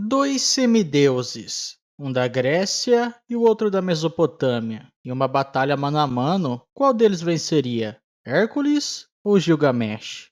Dois semideuses, um da Grécia e o outro da Mesopotâmia. Em uma batalha mano a mano, qual deles venceria? Hércules ou Gilgamesh?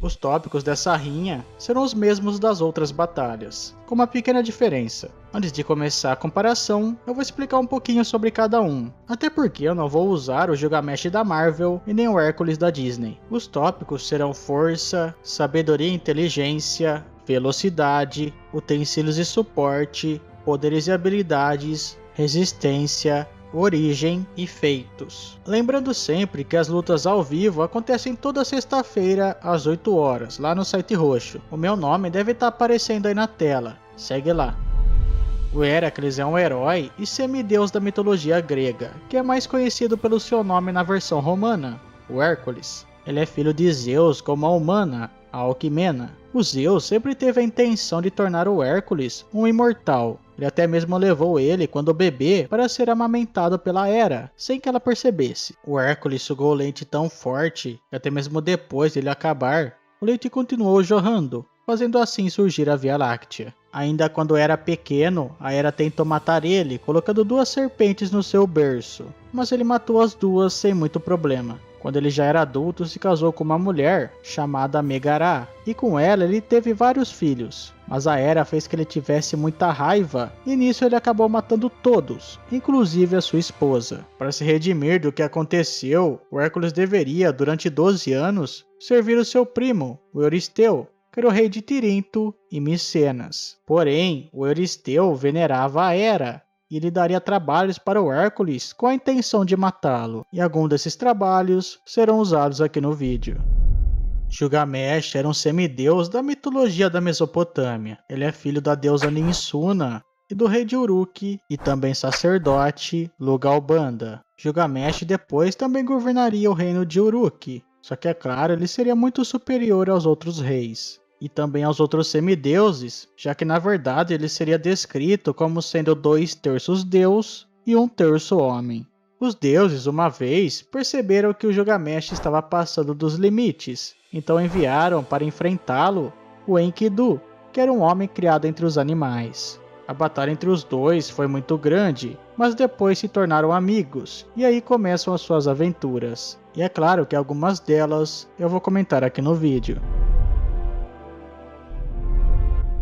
Os tópicos dessa rinha serão os mesmos das outras batalhas, com uma pequena diferença. Antes de começar a comparação, eu vou explicar um pouquinho sobre cada um, até porque eu não vou usar o Gilgamesh da Marvel e nem o Hércules da Disney. Os tópicos serão força, sabedoria e inteligência, velocidade, utensílios e suporte, poderes e habilidades, resistência, origem e feitos. Lembrando sempre que as lutas ao vivo acontecem toda sexta-feira às 8 horas, lá no site roxo. O meu nome deve estar aparecendo aí na tela. Segue lá. O Heracles é um herói e semideus da mitologia grega, que é mais conhecido pelo seu nome na versão romana, o Hércules. Ele é filho de Zeus com uma humana, a Alquimena. O Zeus sempre teve a intenção de tornar o Hércules um imortal. Ele até mesmo levou ele, quando bebê, para ser amamentado pela Hera, sem que ela percebesse. O Hércules sugou o leite tão forte que até mesmo depois dele acabar, o leite continuou jorrando, fazendo assim surgir a Via Láctea. Ainda quando era pequeno, a Hera tentou matar ele, colocando duas serpentes no seu berço, mas ele matou as duas sem muito problema. Quando ele já era adulto, se casou com uma mulher chamada Megará, e com ela ele teve vários filhos. Mas a Hera fez que ele tivesse muita raiva, e nisso ele acabou matando todos, inclusive a sua esposa. Para se redimir do que aconteceu, o Hércules deveria, durante 12 anos, servir o seu primo, o Euristeu, que era o rei de Tirinto e Micenas. Porém, o Euristeu venerava a Hera, e lhe daria trabalhos para o Hércules com a intenção de matá-lo, e alguns desses trabalhos serão usados aqui no vídeo. Gilgamesh era um semideus da mitologia da Mesopotâmia. Ele é filho da deusa Ninsuna e do rei de Uruk, e também sacerdote Lugalbanda. Gilgamesh depois também governaria o reino de Uruk, só que é claro, ele seria muito superior aos outros reis. E também aos outros semideuses, já que na verdade ele seria descrito como sendo 2/3 Deus e 1/3 homem. Os deuses, uma vez, perceberam que o Gilgamesh estava passando dos limites, então enviaram para enfrentá-lo o Enkidu, que era um homem criado entre os animais. A batalha entre os dois foi muito grande, mas depois se tornaram amigos, e aí começam as suas aventuras. E é claro que algumas delas eu vou comentar aqui no vídeo.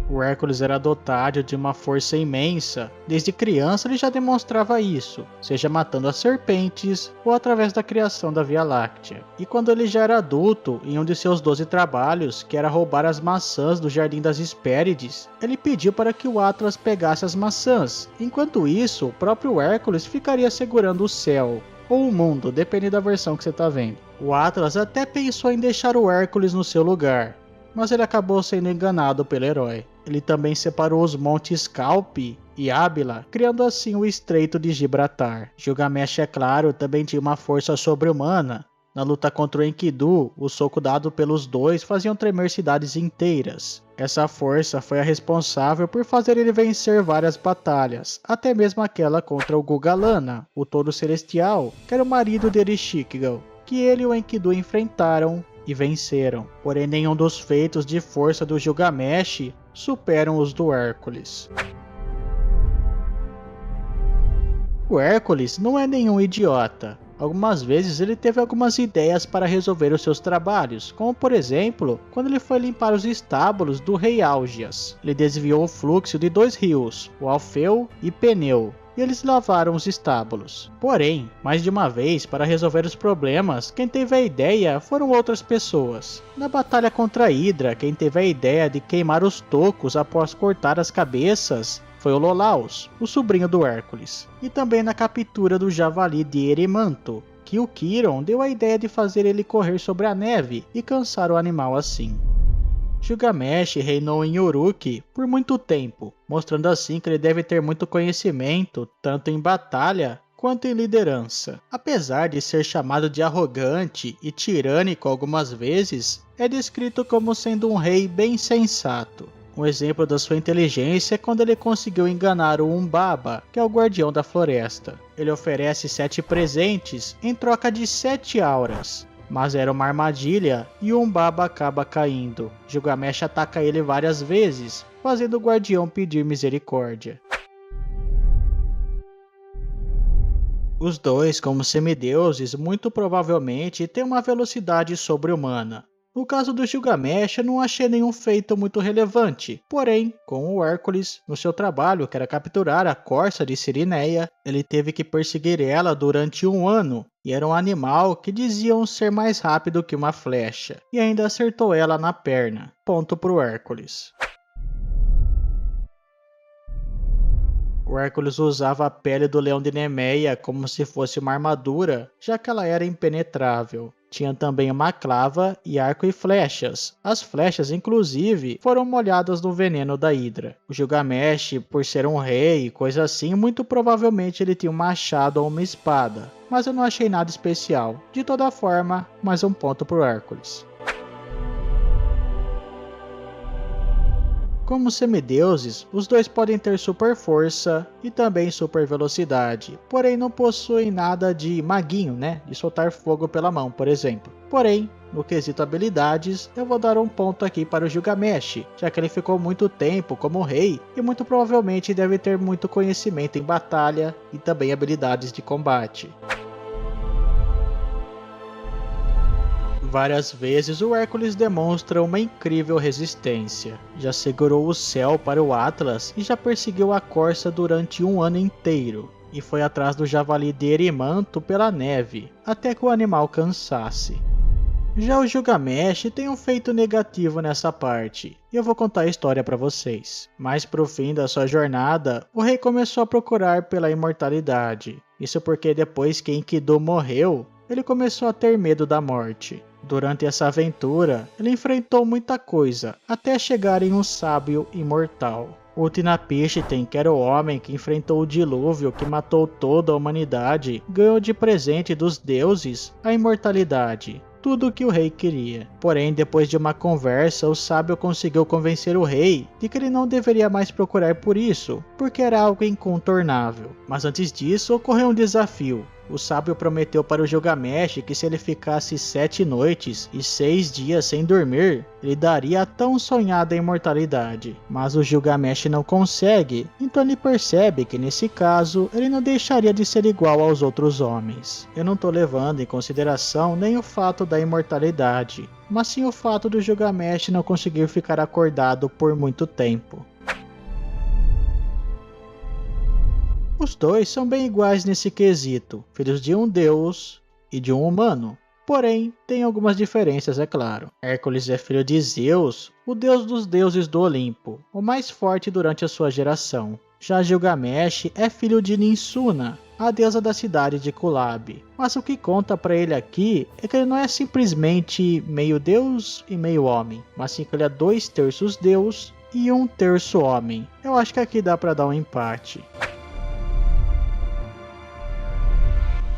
O Hércules era dotado de uma força imensa. Desde criança ele já demonstrava isso, seja matando as serpentes ou através da criação da Via Láctea. E quando ele já era adulto, em um de seus 12 trabalhos, que era roubar as maçãs do Jardim das Hespérides, ele pediu para que o Atlas pegasse as maçãs. Enquanto isso, o próprio Hércules ficaria segurando o céu, ou o mundo, depende da versão que você está vendo. O Atlas até pensou em deixar o Hércules no seu lugar, mas ele acabou sendo enganado pelo herói. Ele também separou os montes Calpe e Ábila, criando assim o Estreito de Gibraltar. Gilgamesh, é claro, também tinha uma força sobre-humana. Na luta contra o Enkidu, o soco dado pelos dois faziam tremer cidades inteiras. Essa força foi a responsável por fazer ele vencer várias batalhas, até mesmo aquela contra o Gugalana, o Touro Celestial, que era o marido de Ereshkigal, que ele e o Enkidu enfrentaram e venceram. Porém, nenhum dos feitos de força do Gilgamesh superam os do Hércules. O Hércules não é nenhum idiota. Algumas vezes ele teve algumas ideias para resolver os seus trabalhos, como por exemplo, quando ele foi limpar os estábulos do rei Álgias. Ele desviou o fluxo de 2 rios, o Alfeu e Peneu, e eles lavaram os estábulos. Porém, mais de uma vez, para resolver os problemas, quem teve a ideia foram outras pessoas. Na batalha contra a Hidra, quem teve a ideia de queimar os tocos após cortar as cabeças foi o Lolaos, o sobrinho do Hércules. E também na captura do javali de Eremanto, que o Quiron deu a ideia de fazer ele correr sobre a neve e cansar o animal assim. Gilgamesh reinou em Uruk por muito tempo, mostrando assim que ele deve ter muito conhecimento, tanto em batalha quanto em liderança. Apesar de ser chamado de arrogante e tirânico algumas vezes, é descrito como sendo um rei bem sensato. Um exemplo da sua inteligência é quando ele conseguiu enganar o Umbaba, que é o guardião da floresta. Ele oferece 7 presentes em troca de 7 auras. mas era uma armadilha e Umbaba acaba caindo. Gilgamesh ataca ele várias vezes, fazendo o guardião pedir misericórdia. Os dois, como semideuses, muito provavelmente têm uma velocidade sobre-humana. No caso do Gilgamesh, eu não achei nenhum feito muito relevante, porém, com o Hércules, no seu trabalho que era capturar a corça de Cirineia, ele teve que perseguir ela durante 1 ano, e era um animal que diziam ser mais rápido que uma flecha, e ainda acertou ela na perna. Ponto pro Hércules. O Hércules usava a pele do leão de Nemeia como se fosse uma armadura, já que ela era impenetrável. Tinha também uma clava e arco e flechas. As flechas, inclusive, foram molhadas no veneno da Hidra. O Gilgamesh, por ser um rei e coisa assim, muito provavelmente ele tinha um machado ou uma espada. Mas eu não achei nada especial. De toda forma, mais um ponto pro Hércules. Como semideuses, os dois podem ter super força e também super velocidade, porém não possuem nada de maguinho, né? De soltar fogo pela mão, por exemplo. Porém, no quesito habilidades, eu vou dar um ponto aqui para o Gilgamesh, já que ele ficou muito tempo como rei e muito provavelmente deve ter muito conhecimento em batalha e também habilidades de combate. Várias vezes o Hércules demonstra uma incrível resistência. Já segurou o céu para o Atlas e já perseguiu a corça durante 1 ano inteiro. E foi atrás do javali de Erimanto pela neve, até que o animal cansasse. Já o Gilgamesh tem um feito negativo nessa parte, e eu vou contar a história para vocês. Mais pro fim da sua jornada, o rei começou a procurar pela imortalidade. Isso porque depois que Enkidu morreu, ele começou a ter medo da morte. Durante essa aventura, ele enfrentou muita coisa, até chegar em um sábio imortal. Utnapishtim, que era o homem que enfrentou o dilúvio que matou toda a humanidade, ganhou de presente dos deuses a imortalidade. Tudo o que o rei queria. Porém, depois de uma conversa, o sábio conseguiu convencer o rei de que ele não deveria mais procurar por isso, porque era algo incontornável. Mas antes disso, ocorreu um desafio. O sábio prometeu para o Gilgamesh que se ele ficasse 7 noites e 6 dias sem dormir, ele daria a tão sonhada imortalidade. Mas o Gilgamesh não consegue, então ele percebe que nesse caso ele não deixaria de ser igual aos outros homens. Eu não estou levando em consideração nem o fato da imortalidade, mas sim o fato do Gilgamesh não conseguir ficar acordado por muito tempo. Os dois são bem iguais nesse quesito, filhos de um deus e de um humano. Porém, tem algumas diferenças, é claro. Hércules é filho de Zeus, o deus dos deuses do Olimpo, o mais forte durante a sua geração. Já Gilgamesh é filho de Ninsuna, a deusa da cidade de Kulab. Mas o que conta para ele aqui é que ele não é simplesmente meio deus e meio homem, mas sim que ele é 2/3 deus e 1/3 homem. Eu acho que aqui dá para dar um empate.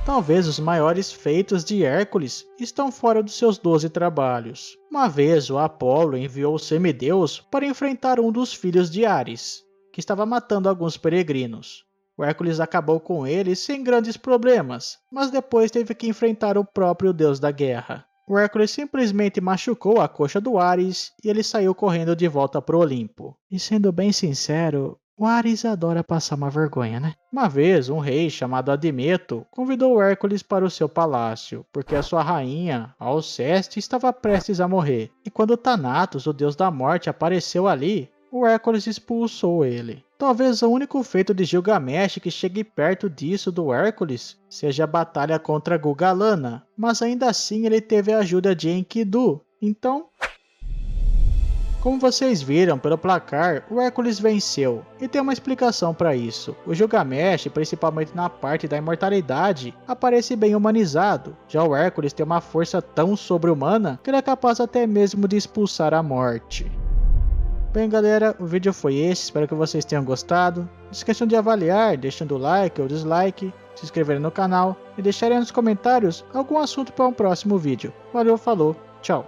Talvez os maiores feitos de Hércules estão fora dos seus 12 trabalhos. Uma vez o Apolo enviou o semideus para enfrentar um dos filhos de Ares, que estava matando alguns peregrinos. O Hércules acabou com ele sem grandes problemas, mas depois teve que enfrentar o próprio deus da guerra. O Hércules simplesmente machucou a coxa do Ares e ele saiu correndo de volta para o Olimpo. E sendo bem sincero, o Ares adora passar uma vergonha, né? Uma vez, um rei chamado Admeto convidou o Hércules para o seu palácio, porque a sua rainha, Alceste, estava prestes a morrer. E quando Thanatos, o deus da morte, apareceu ali, o Hércules expulsou ele. Talvez o único feito de Gilgamesh que chegue perto disso do Hércules seja a batalha contra Gugalana, mas ainda assim ele teve a ajuda de Enkidu. Então, como vocês viram pelo placar, o Hércules venceu, e tem uma explicação para isso. O Gilgamesh, principalmente na parte da imortalidade, aparece bem humanizado. Já o Hércules tem uma força tão sobre-humana que ele é capaz até mesmo de expulsar a morte. Bem galera, o vídeo foi esse, espero que vocês tenham gostado. Não esqueçam de avaliar, deixando o like ou dislike, se inscreverem no canal e deixarem nos comentários algum assunto para um próximo vídeo. Valeu, falou, tchau!